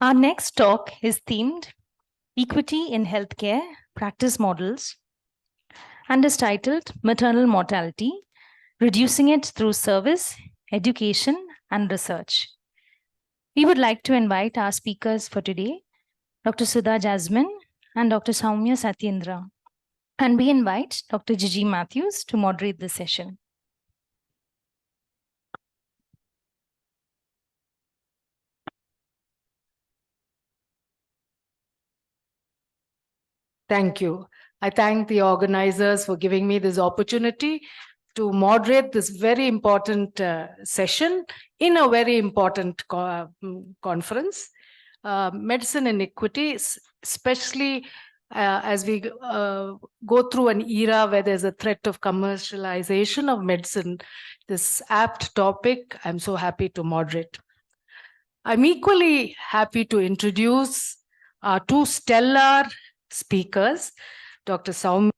Our next talk is themed Equity in Healthcare Practice Models and is titled Maternal Mortality, Reducing It Through Service, Education and Research. We would like to invite our speakers for today, Dr. Sudha Jasmine and Dr. Sowmya Sathyendra. And we invite Dr. Gigi Matthews to moderate this session. Thank you. I thank the organizers for giving me this opportunity to moderate this very important session in a very important conference. Medicine and equity, especially as we go through an era where there's a threat of commercialization of medicine, this apt topic, I'm so happy to moderate. I'm equally happy to introduce our two stellar speakers, Dr. Sowmya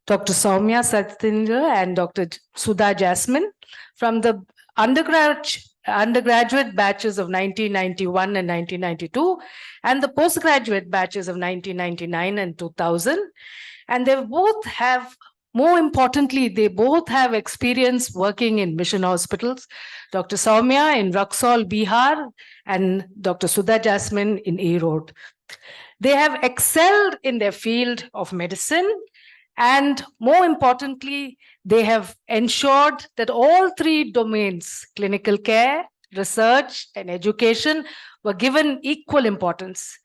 Sathyendra and Dr. Sudha Jasmine from the undergraduate batches of 1991 and 1992 and the postgraduate batches of 1999 and 2000. And they both have, more importantly, they both have experience working in mission hospitals. Dr. Sowmya in Raxaul, Bihar, and Dr. Sudha Jasmine in Erode. They have excelled in their field of medicine, and more importantly, they have ensured that all three domains, clinical care, research, and education, were given equal importance.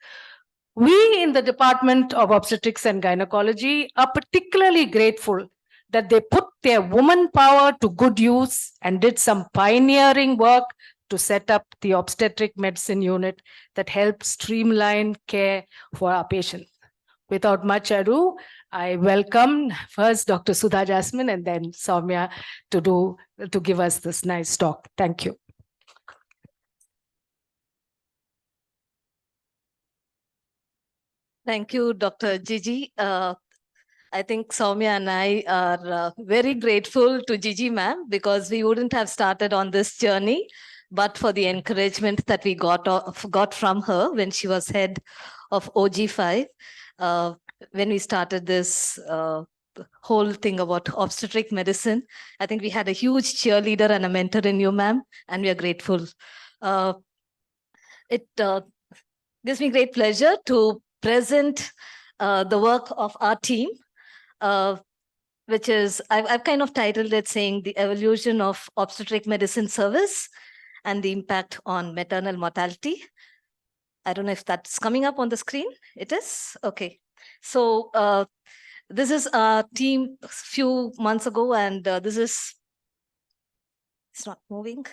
We in the Department of Obstetrics and Gynecology are particularly grateful that they put their woman power to good use and did some pioneering work to set up the obstetric medicine unit that helps streamline care for our patients. Without much ado, I welcome first Dr. Sudha Jasmine and then Sowmya to give us this nice talk. Thank you. Thank you, Dr. Gigi. I think Sowmya and I are very grateful to Gigi ma'am because we wouldn't have started on this journey but for the encouragement that we got from her when she was head of OG5. When we started this whole thing about obstetric medicine, I think we had a huge cheerleader and a mentor in you, ma'am, and we are grateful. It gives me great pleasure to present the work of our team, which is, I've kind of titled it saying the evolution of obstetric medicine service and the impact on maternal mortality. I don't know if that's coming up on the screen. It is? Okay. So this is our team a few months ago, and this is, it's not moving.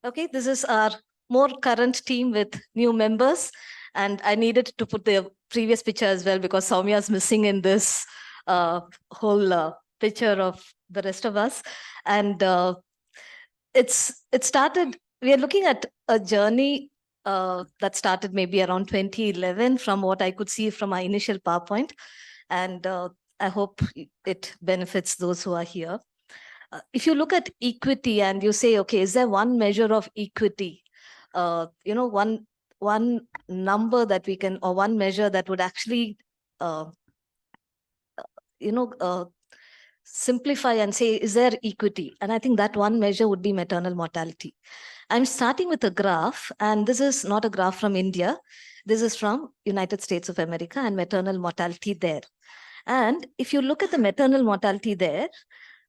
Okay, this is our more current team with new members, and I needed to put the previous picture as well because Sowmya is missing in this whole picture of the rest of us. And it started, we are looking at a journey that started maybe around 2011 from what I could see from my initial PowerPoint. And I hope it benefits those who are here. If you look at equity and you say, okay, is there one measure of equity? One number that we can, or one measure that would actually, simplify and say, is there equity? And I think that one measure would be maternal mortality. I'm starting with a graph, and this is not a graph from India. This is from United States of America and maternal mortality there. And if you look at the maternal mortality there,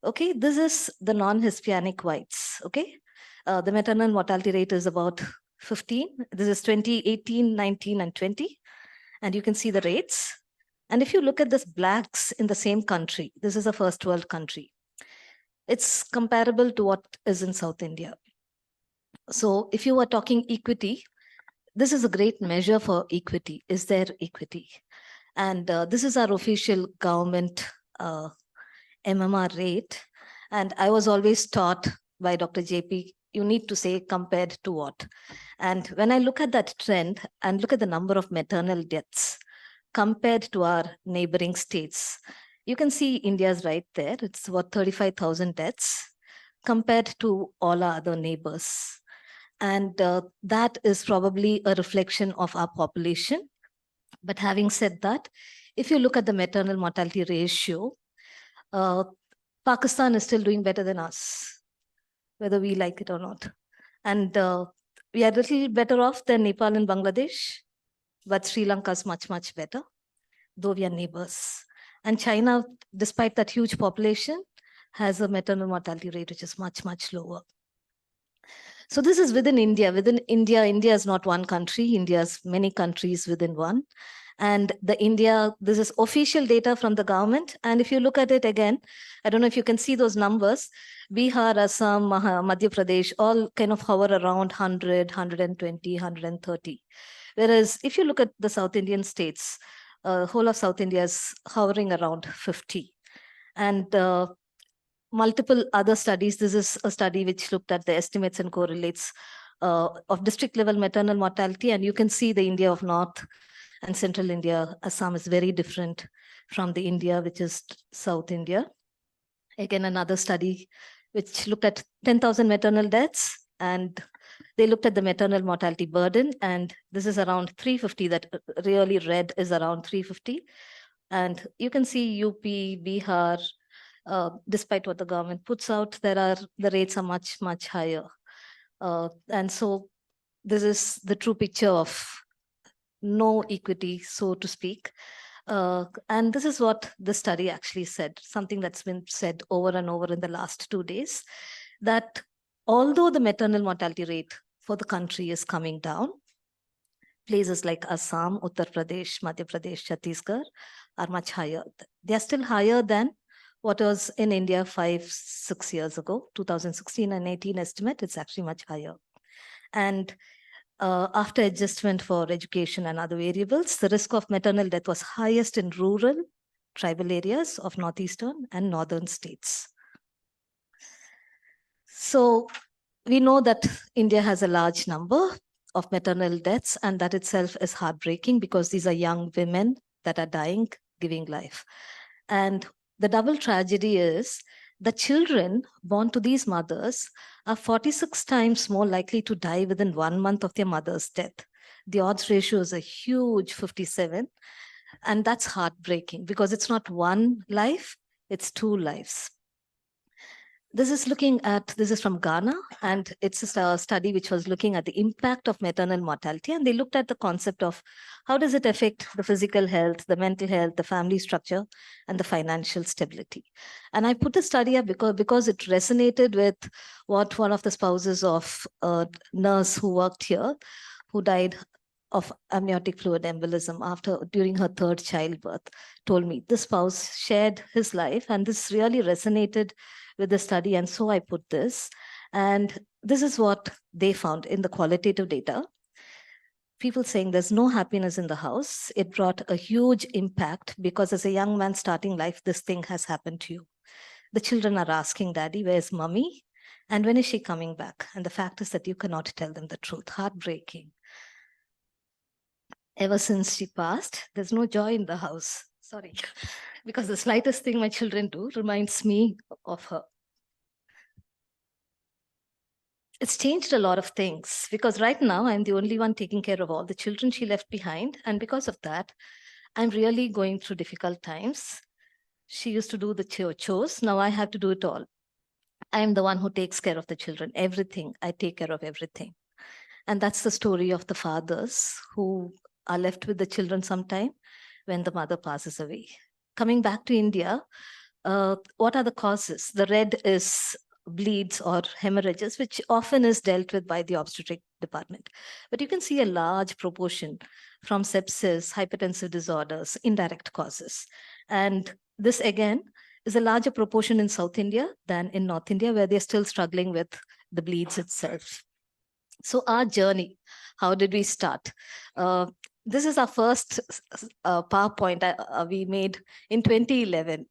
okay, this is the non-Hispanic whites, okay? The maternal mortality rate is about 15. This is 2018, 19, and 20. And you can see the rates. And if you look at this blacks in the same country, this is a first world country. It's comparable to what is in South India. So if you are talking equity, this is a great measure for equity. Is there equity? And this is our official government MMR rate. And I was always taught by Dr. JP, you need to say compared to what? And when I look at that trend and look at the number of maternal deaths compared to our neighboring states, you can see India's right there. It's about 35,000 deaths compared to all our other neighbors. And that is probably a reflection of our population. But having said that, if you look at the maternal mortality ratio, Pakistan is still doing better than us, whether we like it or not. And we are a little better off than Nepal and Bangladesh, but Sri Lanka is much, much better, though we are neighbors. And China, despite that huge population, has a maternal mortality rate which is much, much lower. So this is within India. Within India, India is not one country. India is many countries within one. And this is official data from the government. And if you look at it again, I don't know if you can see those numbers, Bihar, Assam, Madhya Pradesh, all kind of hover around 100, 120, 130. Whereas if you look at the South Indian states, whole of South India is hovering around 50. And multiple other studies. This is a study which looked at the estimates and correlates of district level maternal mortality. And you can see the India of North and Central India, Assam is very different from the India, which is South India. Again, another study which looked at 10,000 maternal deaths, and they looked at the maternal mortality burden. And this is around 350, that really red is around 350. And you can see UP, Bihar, despite what the government puts out, the rates are much, much higher. And so this is the true picture of no equity, so to speak. And this is what the study actually said, something that's been said over and over in the last 2 days, that although the maternal mortality rate for the country is coming down, places like Assam, Uttar Pradesh, Madhya Pradesh, Chhattisgarh are much higher. They are still higher than what was in India 5-6 years ago, 2016 and 18 estimate, it's actually much higher. And after adjustment for education and other variables, the risk of maternal death was highest in rural, tribal areas of northeastern and northern states. So we know that India has a large number of maternal deaths, and that itself is heartbreaking because these are young women that are dying, giving life. And the double tragedy is the children born to these mothers are 46 times more likely to die within 1 month of their mother's death. The odds ratio is a huge 57. And that's heartbreaking because it's not one life, it's 2 lives. This is from Ghana, and it's a study which was looking at the impact of maternal mortality. And they looked at the concept of how does it affect the physical health, the mental health, the family structure, and the financial stability. And I put the study up because it resonated with what one of the spouses of a nurse who worked here, who died of amniotic fluid embolism during her 3rd childbirth, told me. This spouse shared his life, and this really resonated with the study. And so I put this, and this is what they found in the qualitative data. People saying there's no happiness in the house. It brought a huge impact because as a young man starting life, this thing has happened to you. The children are asking, Daddy, where's mommy? And when is she coming back? And the fact is that you cannot tell them the truth. Heartbreaking. Ever since she passed, there's no joy in the house. Sorry, because the slightest thing my children do reminds me of her. It's changed a lot of things because right now I'm the only one taking care of all the children she left behind. And because of that, I'm really going through difficult times. She used to do the chores. Now I have to do it all. I'm the one who takes care of the children, everything. I take care of everything. And that's the story of the fathers who are left with the children sometime when the mother passes away. Coming back to India, what are the causes? The red is bleeds or hemorrhages, which often is dealt with by the obstetric department. But you can see a large proportion from sepsis, hypertensive disorders, indirect causes. And this again is a larger proportion in South India than in North India, where they're still struggling with the bleeds itself. So our journey, how did we start? This is our first PowerPoint we made in 2011.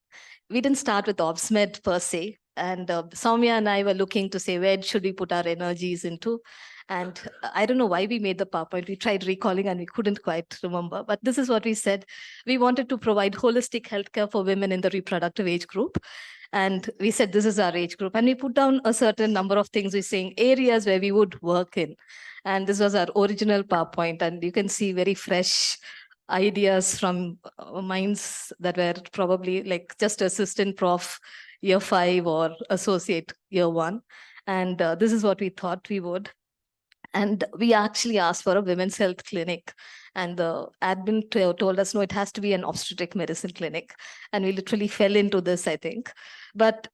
We didn't start with ObsMed per se. And Sowmya and I were looking to say, where should we put our energies into? And I don't know why we made the PowerPoint. We tried recalling and we couldn't quite remember. But this is what we said. We wanted to provide holistic healthcare for women in the reproductive age group. And we said, this is our age group. And we put down a certain number of things. We're saying areas where we would work in. And this was our original PowerPoint. And you can see very fresh ideas from minds that were probably like just assistant prof year 5 or associate year 1. And this is what we thought we would. And we actually asked for a women's health clinic. And the admin told us, no, it has to be an obstetric medicine clinic. And we literally fell into this, I think. But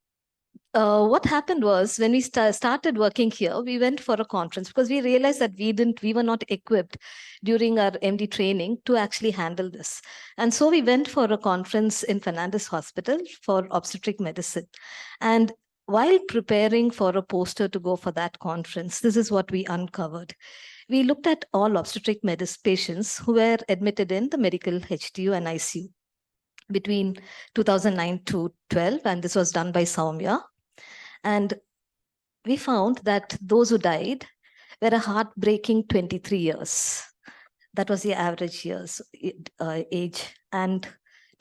what happened was when we started working here, we went for a conference because we realized that we were not equipped during our MD training to actually handle this. And so we went for a conference in Fernandez Hospital for obstetric medicine. And while preparing for a poster to go for that conference, this is what we uncovered. We looked at all obstetric medicine patients who were admitted in the medical HTU and ICU between 2009 to 12, and this was done by Sowmya. And we found that those who died were a heartbreaking 23 years. That was the average age. And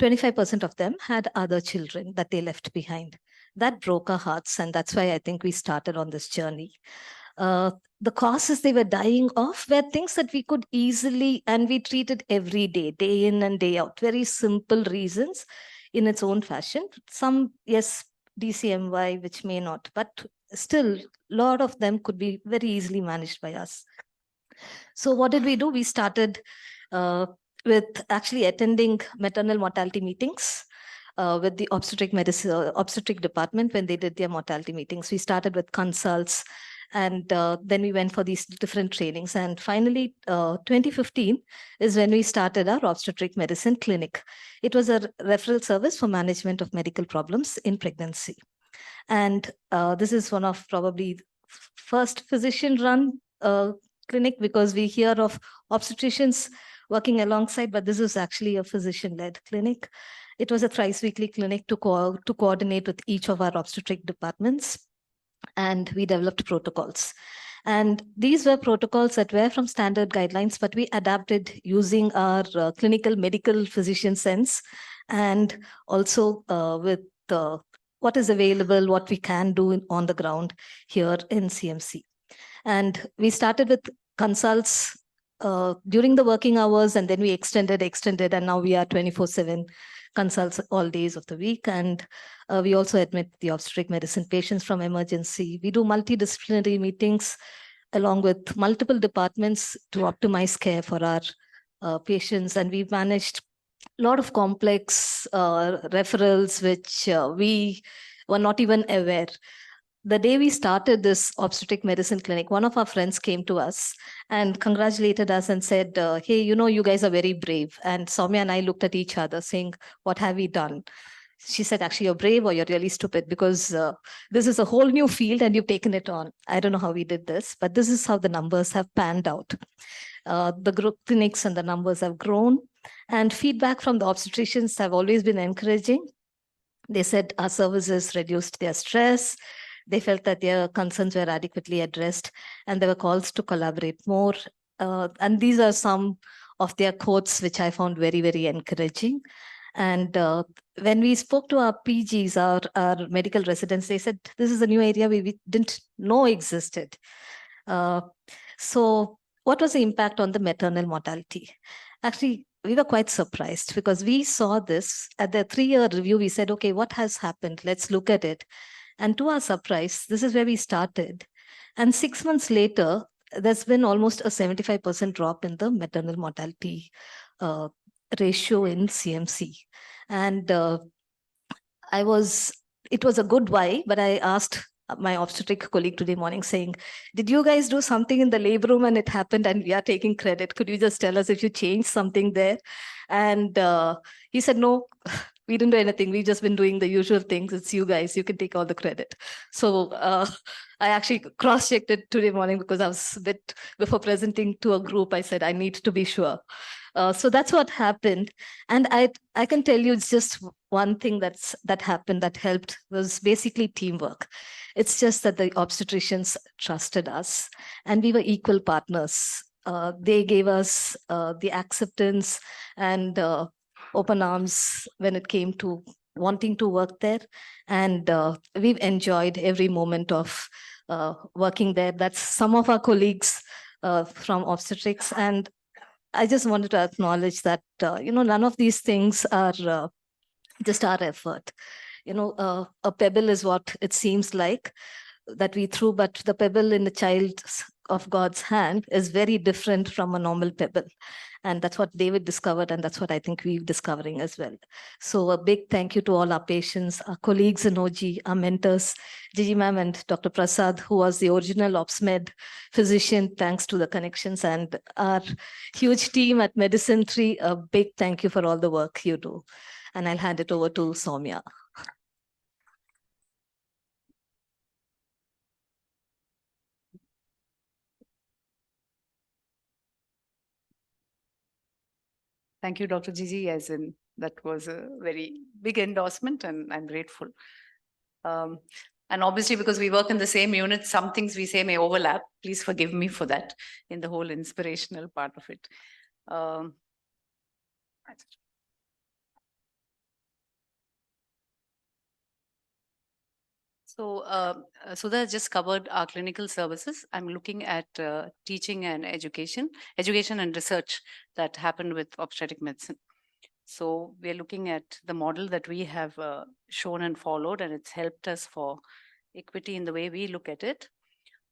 25% of them had other children that they left behind. That broke our hearts. And that's why I think we started on this journey. The causes they were dying of were things that we could easily, and we treated every day, day in and day out, very simple reasons in its own fashion. Some, yes, DCMY, which may not, but still, a lot of them could be very easily managed by us. So what did we do? We started with actually attending maternal mortality meetings with the obstetric medicine, obstetric department when they did their mortality meetings. We started with consults, and then we went for these different trainings. And finally, 2015 is when we started our obstetric medicine clinic. It was a referral service for management of medical problems in pregnancy. And this is one of probably first physician-run clinic, because we hear of obstetricians working alongside, but this is actually a physician-led clinic. It was a thrice-weekly clinic to coordinate with each of our obstetric departments. And we developed protocols. And these were protocols that were from standard guidelines, but we adapted using our clinical medical physician sense, and also with what is available, what we can do on the ground here in CMC. And we started with consults during the working hours, and then we extended, and now we are 24/7 consults all days of the week. And we also admit the obstetric medicine patients from emergency. We do multidisciplinary meetings along with multiple departments to optimize care for our patients. And we've managed a lot of complex referrals, which we were not even aware. The day we started this obstetric medicine clinic, one of our friends came to us and congratulated us and said, hey, you guys are very brave. And Sowmya and I looked at each other saying, what have we done? She said, actually, you're brave or you're really stupid, because this is a whole new field and you've taken it on. I don't know how we did this, but this is how the numbers have panned out. The group clinics and the numbers have grown, and feedback from the obstetricians have always been encouraging. They said our services reduced their stress. They felt that their concerns were adequately addressed, and there were calls to collaborate more. And these are some of their quotes, which I found very, very encouraging. And when we spoke to our PGs, our medical residents, they said, this is a new area we didn't know existed. So what was the impact on the maternal mortality? Actually, we were quite surprised, because we saw this at the 3-year review. We said, okay, what has happened? Let's look at it. And to our surprise, this is where we started. And 6 months later, there's been almost a 75% drop in the maternal mortality ratio in CMC. And it was a good why, but I asked my obstetric colleague today morning saying, did you guys do something in the labor room and it happened and we are taking credit? Could you just tell us if you changed something there? And he said, no, we didn't do anything. We've just been doing the usual things. It's you guys. You can take all the credit. So I actually cross-checked it today morning, because I was a bit, before presenting to a group, I said, I need to be sure. So that's what happened. And I can tell you, it's just one thing that happened that helped was basically teamwork. It's just that the obstetricians trusted us and we were equal partners. They gave us the acceptance and open arms when it came to wanting to work there. And we've enjoyed every moment of working there. That's some of our colleagues from obstetrics. And I just wanted to acknowledge that, none of these things are just our effort. A pebble is what it seems like that we threw, but the pebble in the child of God's hand is very different from a normal pebble. And that's what David discovered, and that's what I think we're discovering as well. So a big thank you to all our patients, our colleagues in OG, our mentors, Gigi ma'am and Dr. Prasad, who was the original OpsMed physician, thanks to the connections, and our huge team at Medicine 3, a big thank you for all the work you do. And I'll hand it over to Sowmya. Thank you, Dr. Gigi, as in that was a very big endorsement and I'm grateful. And obviously, because we work in the same unit, some things we say may overlap. Please forgive me for that in the whole inspirational part of it. So Sudha has just covered our clinical services. I'm looking at teaching and education and research that happened with obstetric medicine. So we're looking at the model that we have shown and followed, and it's helped us for equity in the way we look at it.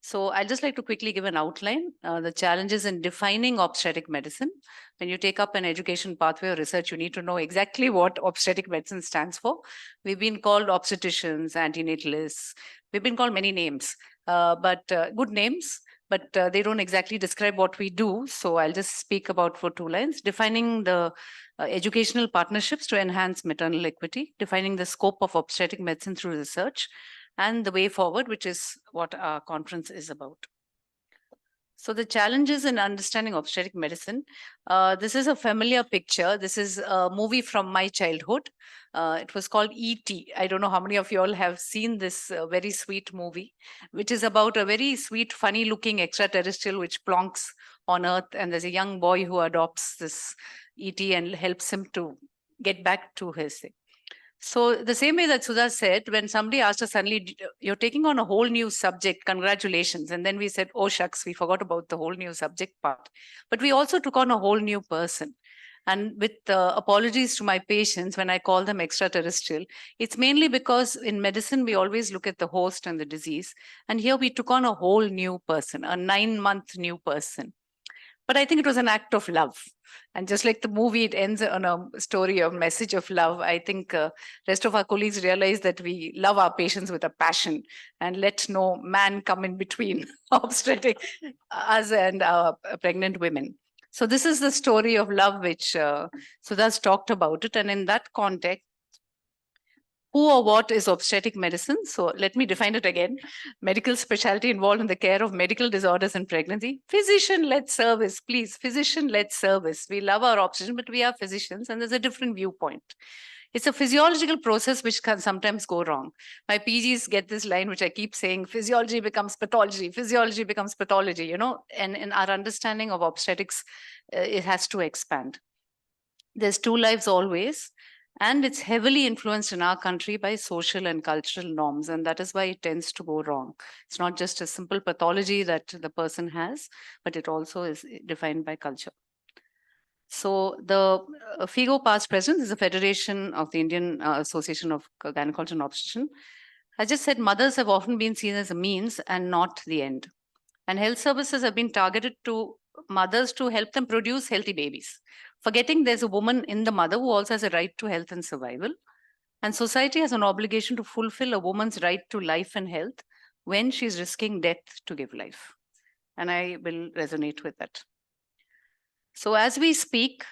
So I'd just like to quickly give an outline, the challenges in defining obstetric medicine. When you take up an education pathway or research, you need to know exactly what obstetric medicine stands for. We've been called obstetricians, antenatalists. We've been called many names, but good names, but they don't exactly describe what we do. So I'll just speak about for 2 lines, defining the educational partnerships to enhance maternal equity, defining the scope of obstetric medicine through research, and the way forward, which is what our conference is about. So the challenges in understanding obstetric medicine, this is a familiar picture. This is a movie from my childhood. It was called E.T. I don't know how many of you all have seen this very sweet movie, which is about a very sweet, funny looking extraterrestrial which plonks on Earth. And there's a young boy who adopts this E.T. and helps him to get back to his thing. So the same way that Sudha said, when somebody asked us suddenly, you're taking on a whole new subject, congratulations. And then we said, oh shucks, we forgot about the whole new subject part. But we also took on a whole new person. And with apologies to my patients, when I call them extraterrestrial, it's mainly because in medicine, we always look at the host and the disease. And here we took on a whole new person, a 9-month new person. But I think it was an act of love. And just like the movie, it ends on a story of message of love. I think rest of our colleagues realize that we love our patients with a passion and let no man come in between obstetric us and our pregnant women. So this is the story of love, which Sudha's talked about it. And in that context, who or what is obstetric medicine? So let me define it again. Medical specialty involved in the care of medical disorders in pregnancy. Physician-led service, please. Physician-led service. We love our obstetrician, but we are physicians, and there's a different viewpoint. It's a physiological process which can sometimes go wrong. My PGs get this line, which I keep saying, physiology becomes pathology, physiology becomes pathology, and in our understanding of obstetrics, it has to expand. There's 2 lives always. And it's heavily influenced in our country by social and cultural norms. And that is why it tends to go wrong. It's not just a simple pathology that the person has, but it also is defined by culture. So the FIGO past president is the Federation of the Indian Association of Gynecology and Obstetrician. I just said mothers have often been seen as a means and not the end. And health services have been targeted to mothers to help them produce healthy babies, forgetting there's a woman in the mother who also has a right to health and survival. And society has an obligation to fulfill a woman's right to life and health when she's risking death to give life. And I will resonate with that. So as we speak,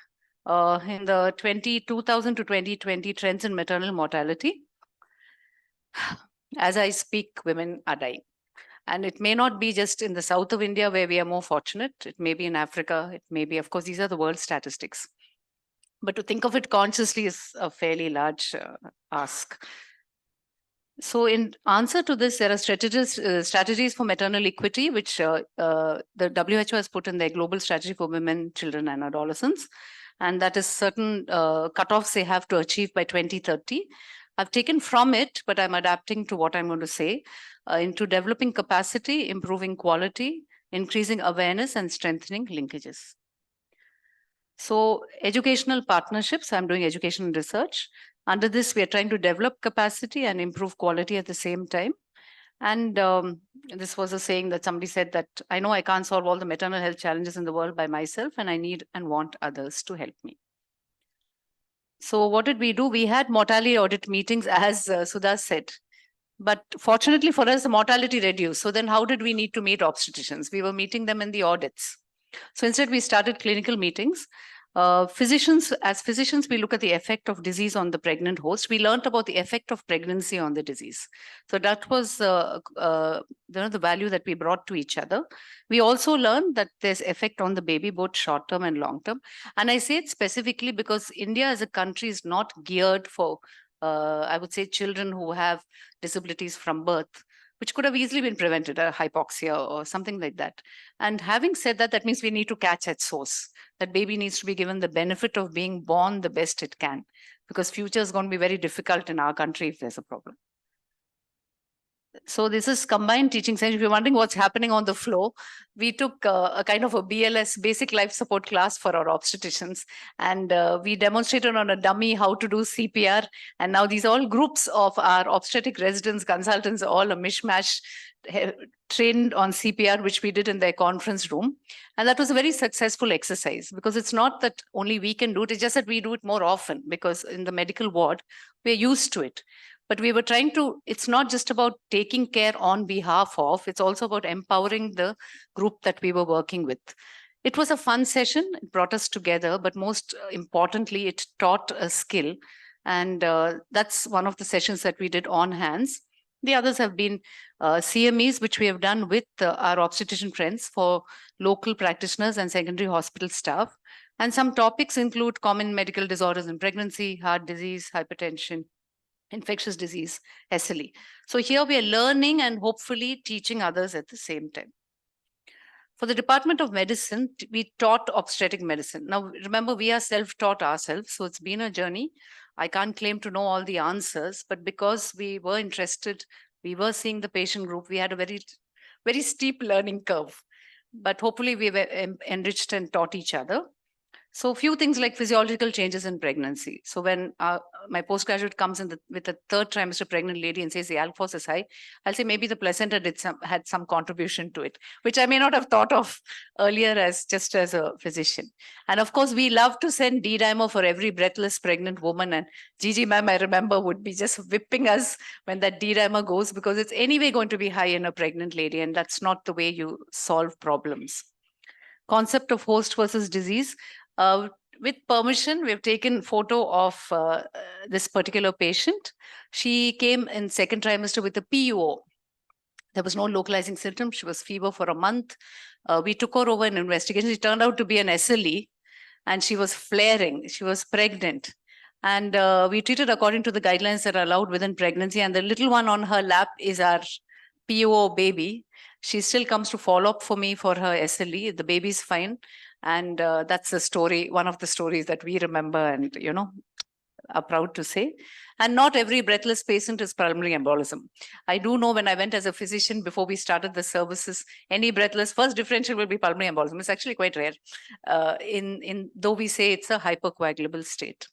in the 2000 to 2020 trends in maternal mortality, as I speak, women are dying. And it may not be just in the south of India where we are more fortunate. It may be in Africa. It may be, of course, these are the world statistics. But to think of it consciously is a fairly large ask. So in answer to this, there are strategies for maternal equity, which the WHO has put in their global strategy for women, children, and adolescents. And that is certain cutoffs they have to achieve by 2030. I've taken from it, but I'm adapting to what I'm going to say, into developing capacity, improving quality, increasing awareness, and strengthening linkages. So educational partnerships, I'm doing education and research. Under this, we are trying to develop capacity and improve quality at the same time. And this was a saying that somebody said that, I know I can't solve all the maternal health challenges in the world by myself, and I need and want others to help me. So what did we do? We had mortality audit meetings, as Sudha said. But fortunately for us, the mortality reduced. So then how did we need to meet obstetricians? We were meeting them in the audits. So instead, we started clinical meetings. As physicians, we look at the effect of disease on the pregnant host. We learned about the effect of pregnancy on the disease. So that was the value that we brought to each other. We also learned that there's effect on the baby, both short-term and long-term. And I say it specifically because India as a country is not geared for, I would say, children who have disabilities from birth, which could have easily been prevented, hypoxia or something like that. And having said that, that means we need to catch at source. That baby needs to be given the benefit of being born the best it can, because future is going to be very difficult in our country if there's a problem. So this is combined teaching science. If you're wondering what's happening on the floor, we took a kind of a BLS, basic life support class for our obstetricians. And we demonstrated on a dummy how to do CPR. And now these are all groups of our obstetric residents, consultants, all a mishmash, trained on CPR, which we did in their conference room. And that was a very successful exercise, because it's not that only we can do it, it's just that we do it more often, because in the medical ward, we're used to it. But we were trying to, it's not just about taking care on behalf of, it's also about empowering the group that we were working with. It was a fun session, it brought us together, but most importantly, it taught a skill. And that's one of the sessions that we did on hands. The others have been CMEs, which we have done with our obstetrician friends for local practitioners and secondary hospital staff. And some topics include common medical disorders in pregnancy, heart disease, hypertension, infectious disease, SLE. So here we are learning and hopefully teaching others at the same time. For the Department of Medicine, we taught obstetric medicine. Now, remember, we are self-taught ourselves, so it's been a journey. I can't claim to know all the answers, but because we were interested, we were seeing the patient group, we had a very, very steep learning curve. But hopefully we were enriched and taught each other. So a few things like physiological changes in pregnancy. So when my postgraduate comes in with a third trimester pregnant lady and says the alphos is high, I'll say maybe the placenta had some contribution to it, which I may not have thought of earlier as a physician. And of course, we love to send D-dimer for every breathless pregnant woman. And Gigi ma'am, I remember, would be just whipping us when that D-dimer goes, because it's anyway going to be high in a pregnant lady, and that's not the way you solve problems. Concept of host versus disease. With permission, we've taken photo of this particular patient. She came in second trimester with a PUO. There was no localizing symptoms. She was fever for a month. We took her over an investigation. She turned out to be an SLE, and she was flaring. She was pregnant. And we treated according to the guidelines that are allowed within pregnancy. And the little one on her lap is our PUO baby. She still comes to follow up for me for her SLE. The baby's fine. And that's a story, one of the stories that we remember and, are proud to say. And not every breathless patient is pulmonary embolism. I do know when I went as a physician before we started the services, any breathless, first differential will be pulmonary embolism. It's actually quite rare, though we say it's a hypercoagulable state.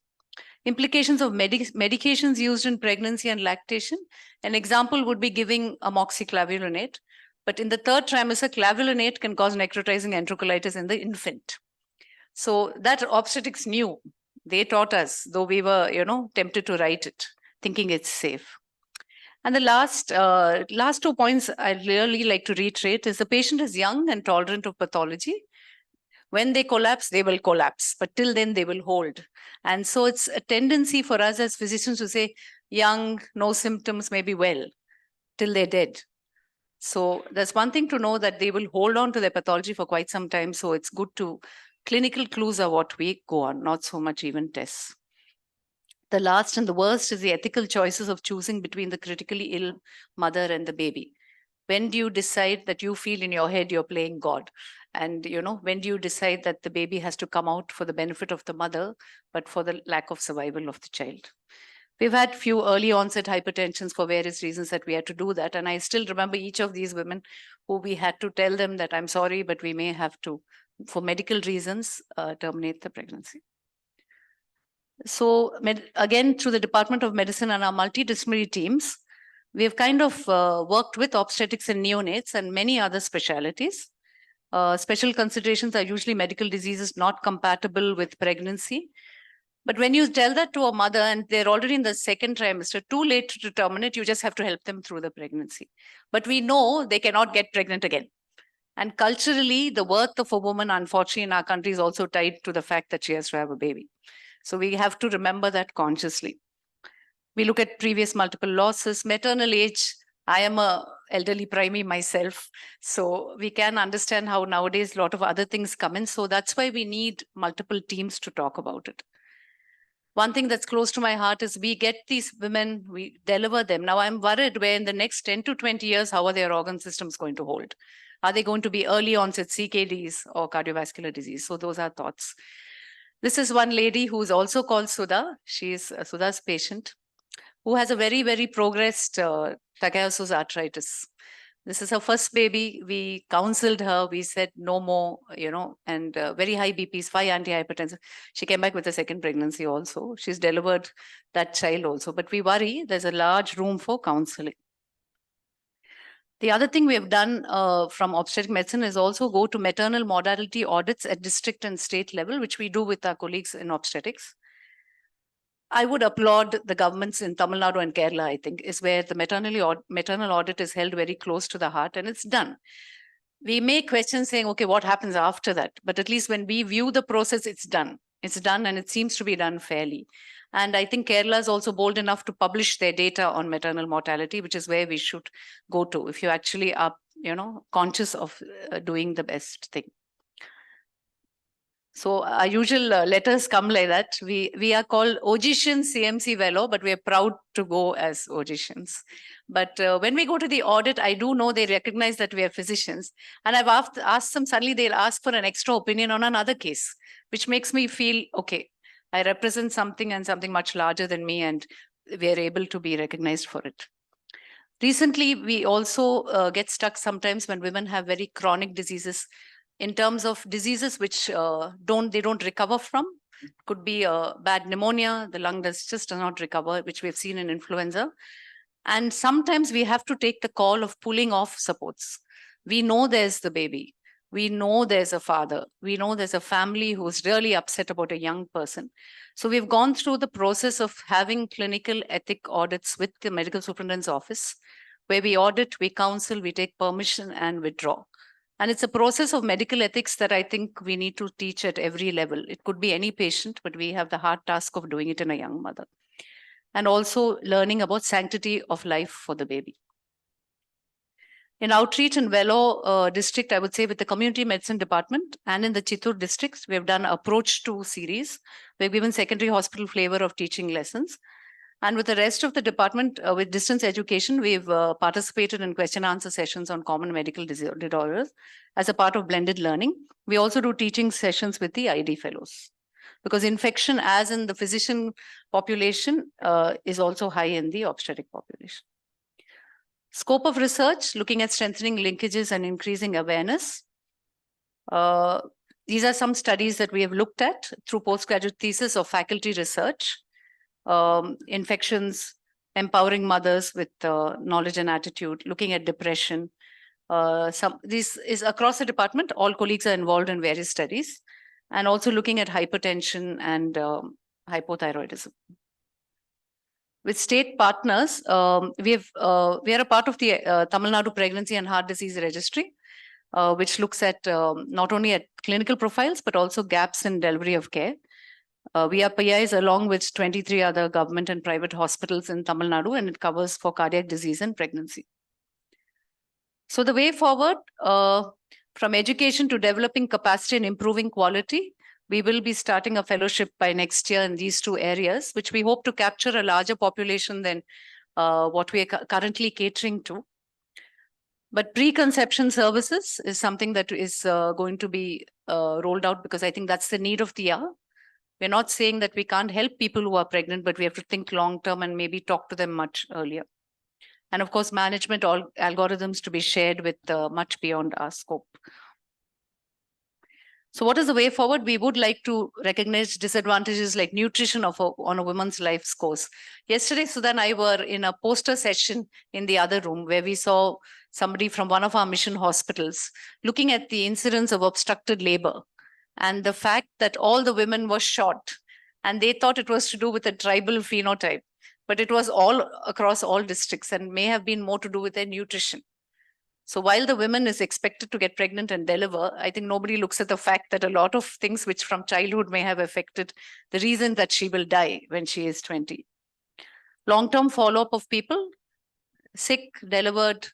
Implications of medications used in pregnancy and lactation. An example would be giving amoxiclavulinate. But in the third trimester, clavulinate can cause necrotizing enterocolitis in the infant. So that obstetrics knew. They taught us, though we were, tempted to write it, thinking it's safe. And the last 2 points I'd really like to reiterate is the patient is young and tolerant of pathology. When they collapse, they will collapse, but till then they will hold. And so it's a tendency for us as physicians to say, young, no symptoms, maybe well, till they're dead. So there's one thing to know that they will hold on to their pathology for quite some time. So it's good to, clinical clues are what we go on, not so much even tests. The last and the worst is the ethical choices of choosing between the critically ill mother and the baby. When do you decide that you feel in your head you're playing God? And when do you decide that the baby has to come out for the benefit of the mother, but for the lack of survival of the child? We've had few early onset hypertensions for various reasons that we had to do that. And I still remember each of these women who we had to tell them that I'm sorry, but we may have to, for medical reasons, terminate the pregnancy. So again, through the Department of Medicine and our multidisciplinary teams, we have kind of worked with obstetrics and neonates and many other specialties. Special considerations are usually medical diseases not compatible with pregnancy. But when you tell that to a mother and they're already in the second trimester, too late to terminate, you just have to help them through the pregnancy. But we know they cannot get pregnant again. And culturally, the worth of a woman, unfortunately, in our country is also tied to the fact that she has to have a baby. So we have to remember that consciously. We look at previous multiple losses, maternal age. I am a elderly primary myself, so we can understand how nowadays a lot of other things come in. So that's why we need multiple teams to talk about it. One thing that's close to my heart is we get these women, we deliver them. Now I'm worried where in the next 10 to 20 years, how are their organ systems going to hold? Are they going to be early onset CKDs or cardiovascular disease? So those are thoughts. This is one lady who's also called Sudha. She is Sudha's patient, who has a very, very progressed Takayasu's arthritis. This is her first baby. We counseled her. We said no more, and very high BPs, 5 antihypertensive. She came back with a second pregnancy also. She's delivered that child also. But we worry there's a large room for counseling. The other thing we have done from obstetric medicine is also go to maternal mortality audits at district and state level, which we do with our colleagues in obstetrics. I would applaud the governments in Tamil Nadu and Kerala, I think, is where the maternal audit is held very close to the heart and it's done. We may question saying, okay, what happens after that? But at least when we view the process, it's done. It's done and it seems to be done fairly. And I think Kerala is also bold enough to publish their data on maternal mortality, which is where we should go to if you actually are, conscious of doing the best thing. So our usual letters come like that. We are called Ogicians CMC Velo, but we are proud to go as Ogicians. But when we go to the audit, I do know they recognize that we are physicians. And I've asked them, suddenly they'll ask for an extra opinion on another case, which makes me feel, okay, I represent something and something much larger than me, and we are able to be recognized for it. Recently, we also get stuck sometimes when women have very chronic diseases, in terms of diseases which they don't recover from. Could be a bad pneumonia, the lung does not recover, which we've seen in influenza. And sometimes we have to take the call of pulling off supports. We know there's the baby. We know there's a father. We know there's a family who's really upset about a young person. So we've gone through the process of having clinical ethic audits with the medical superintendent's office, where we audit, we counsel, we take permission and withdraw. And it's a process of medical ethics that I think we need to teach at every level. It could be any patient, but we have the hard task of doing it in a young mother. And also learning about sanctity of life for the baby. In Outreach and Velo district, I would say with the community medicine department and in the Chittoor districts, we have done Approach to series. We've given secondary hospital flavor of teaching lessons. And with the rest of the department, with distance education, we've participated in question answer sessions on common medical disorders as a part of blended learning. We also do teaching sessions with the ID fellows, because infection, as in the physician population, is also high in the obstetric population. Scope of research, looking at strengthening linkages and increasing awareness. These are some studies that we have looked at through postgraduate thesis or faculty research. Infections, empowering mothers with knowledge and attitude, looking at depression. This is across the department. All colleagues are involved in various studies, and also looking at hypertension and hypothyroidism. With state partners, we are a part of the Tamil Nadu Pregnancy and Heart Disease Registry, which looks at not only at clinical profiles, but also gaps in delivery of care. We are PIs along with 23 other government and private hospitals in Tamil Nadu, and it covers for cardiac disease and pregnancy. So the way forward, from education to developing capacity and improving quality, we will be starting a fellowship by next year in these two areas, which we hope to capture a larger population than what we are currently catering to. But preconception services is something that is going to be rolled out, because I think that's the need of the hour. We're not saying that we can't help people who are pregnant, but we have to think long term and maybe talk to them much earlier. And of course, management algorithms to be shared with much beyond our scope. So what is the way forward? We would like to recognize disadvantages like nutrition on a woman's life course. Yesterday, Sudha and I were in a poster session in the other room where we saw somebody from one of our mission hospitals looking at the incidence of obstructed labor and the fact that all the women were short, and they thought it was to do with a tribal phenotype, but it was all across all districts and may have been more to do with their nutrition. So while the woman is expected to get pregnant and deliver, I think nobody looks at the fact that a lot of things which from childhood may have affected the reason that she will die when she is 20. Long-term follow-up of people, sick, delivered,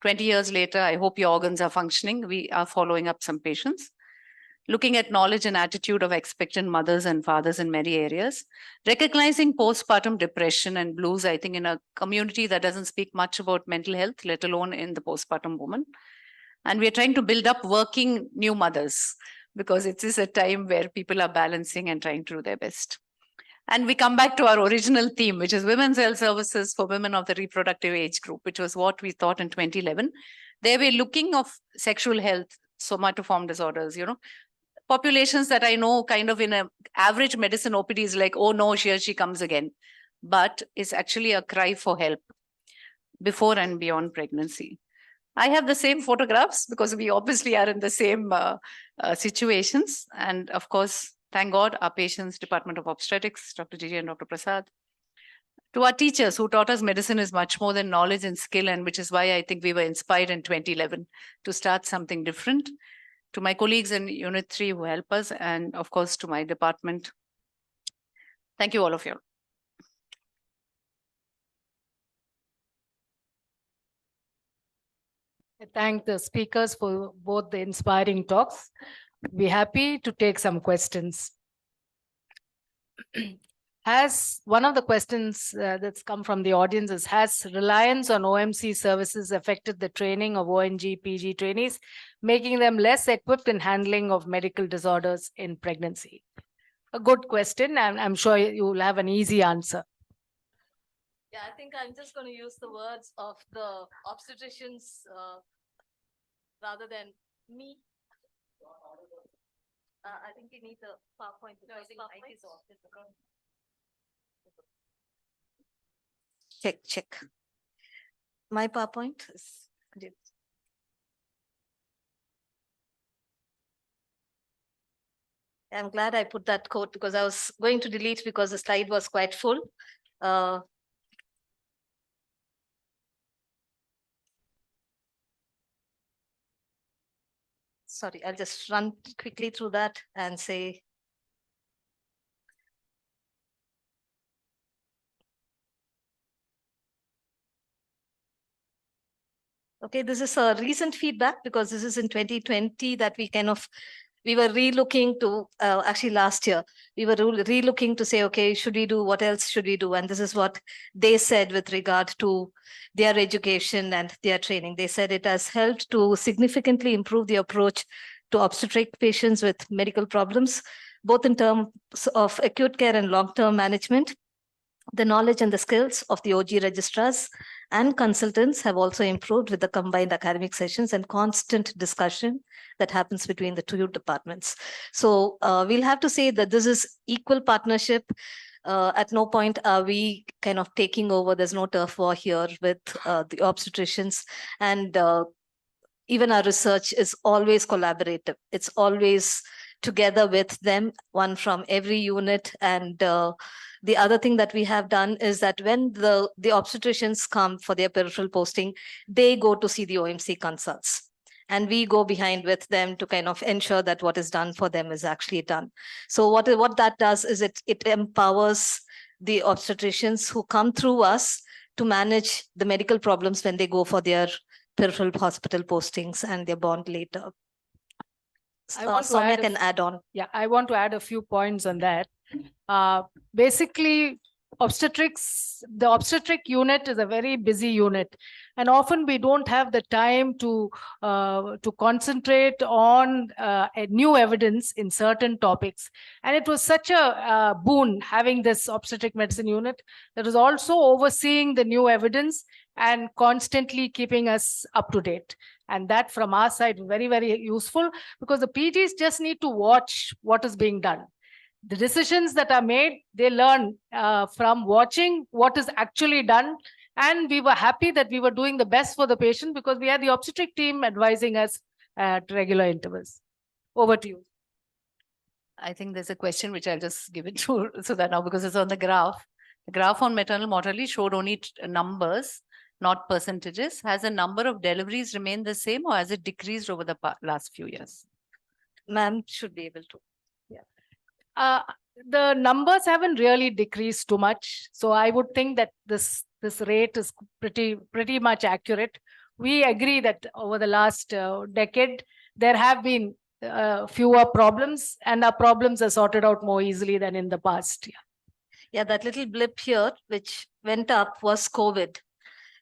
20 years later, I hope your organs are functioning. We are following up some patients. Looking at knowledge and attitude of expectant mothers and fathers in many areas, recognizing postpartum depression and blues, I think in a community that doesn't speak much about mental health, let alone in the postpartum woman. And we're trying to build up working new mothers, because it is a time where people are balancing and trying to do their best. And we come back to our original theme, which is women's health services for women of the reproductive age group, which was what we thought in 2011. There we're looking of sexual health, somatoform disorders, populations that I know kind of in an average medicine OPD is like, oh no, here she comes again. But it's actually a cry for help before and beyond pregnancy. I have the same photographs because we obviously are in the same situations. And of course, thank God, our patients, Department of Obstetrics, Dr. Gigi and Dr. Prasad. To our teachers who taught us medicine is much more than knowledge and skill, and which is why I think we were inspired in 2011 to start something different. To my colleagues in Unit 3 who help us, and of course to my department. Thank you, all of you. I thank the speakers for both the inspiring talks. We're happy to take some questions. Has one of the questions that's come from the audience is, has reliance on OMC services affected the training of ONG, PG trainees, making them less equipped in handling of medical disorders in pregnancy? A good question, and I'm sure you will have an easy answer. Yeah, I think I'm just going to use the words of the obstetricians rather than me. I think you need the PowerPoint. No, I think mic is off. Check. My PowerPoint is good. I'm glad I put that quote because I was going to delete because the slide was quite full. Sorry, I'll just run quickly through that and say. Okay, this is a recent feedback because this is in 2020 that we were re-looking to, actually last year, we were re-looking to say, okay, should we do, what else should we do? And this is what they said with regard to their education and their training. They said it has helped to significantly improve the approach to obstetric patients with medical problems, both in terms of acute care and long-term management. The knowledge and the skills of the OG registrars and consultants have also improved with the combined academic sessions and constant discussion that happens between the two departments. So we'll have to say that this is equal partnership. At no point are we kind of taking over. There's no turf war here with the obstetricians. And even our research is always collaborative. It's always together with them, one from every unit. And the other thing that we have done is that when the obstetricians come for their peripheral posting, they go to see the OMC consults. And we go behind with them to kind of ensure that what is done for them is actually done. So what that does is it empowers the obstetricians who come through us to manage the medical problems when they go for their peripheral hospital postings and they're born later. I want to Sowmya add a can add on. Yeah, I want to add a few points on that. Basically, the obstetric unit is a very busy unit, and often we don't have the time to concentrate on new evidence in certain topics. And it was such a boon having this obstetric medicine unit that was also overseeing the new evidence and constantly keeping us up to date. And that from our side, very, very useful, because the PGs just need to watch what is being done. The decisions that are made, they learn from watching what is actually done. And we were happy that we were doing the best for the patient because we had the obstetric team advising us at regular intervals. Over to you. I think there's a question which I'll just give it to Sudha now because it's on the graph. The graph on maternal mortality showed only numbers, not percentages. Has the number of deliveries remained the same or has it decreased over the last few years? Ma'am should be able to. The numbers haven't really decreased too much. So I would think that this rate is pretty much accurate. We agree that over the last decade, there have been fewer problems and our problems are sorted out more easily than in the past. Yeah, that little blip here, which went up was COVID.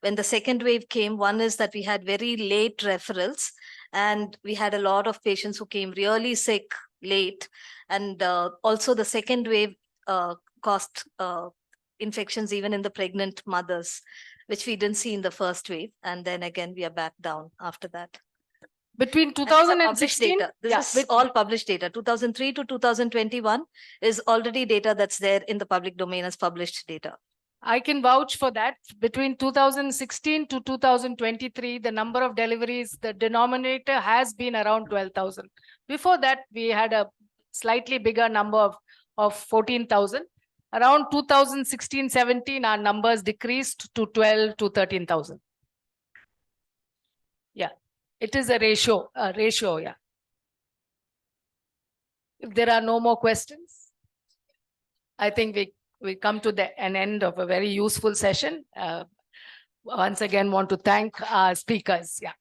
When the second wave came, one is that we had very late referrals and we had a lot of patients who came really sick late. And also the second wave caused infections even in the pregnant mothers, which we didn't see in the first wave. And then again, we are back down after that. Between 2016, this is all published data. 2003 to 2021 is already data that's there in the public domain as published data. I can vouch for that. Between 2016 to 2023, the number of deliveries, the denominator has been around 12,000. Before that, we had a slightly bigger number of 14,000. Around 2016-17, our numbers decreased to 12 to 13,000. Yeah, it is a ratio, yeah. If there are no more questions, I think we come to an end of a very useful session. Once again, want to thank our speakers. Yeah.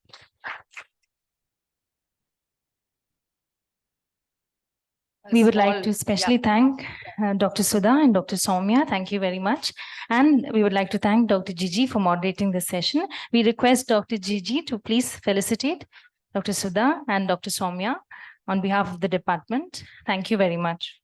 We would like to especially thank Dr. Sudha and Dr. Sowmya. Thank you very much. And we would like to thank Dr. Gigi for moderating this session. We request Dr. Gigi to please felicitate Dr. Sudha and Dr. Sowmya on behalf of the department. Thank you very much.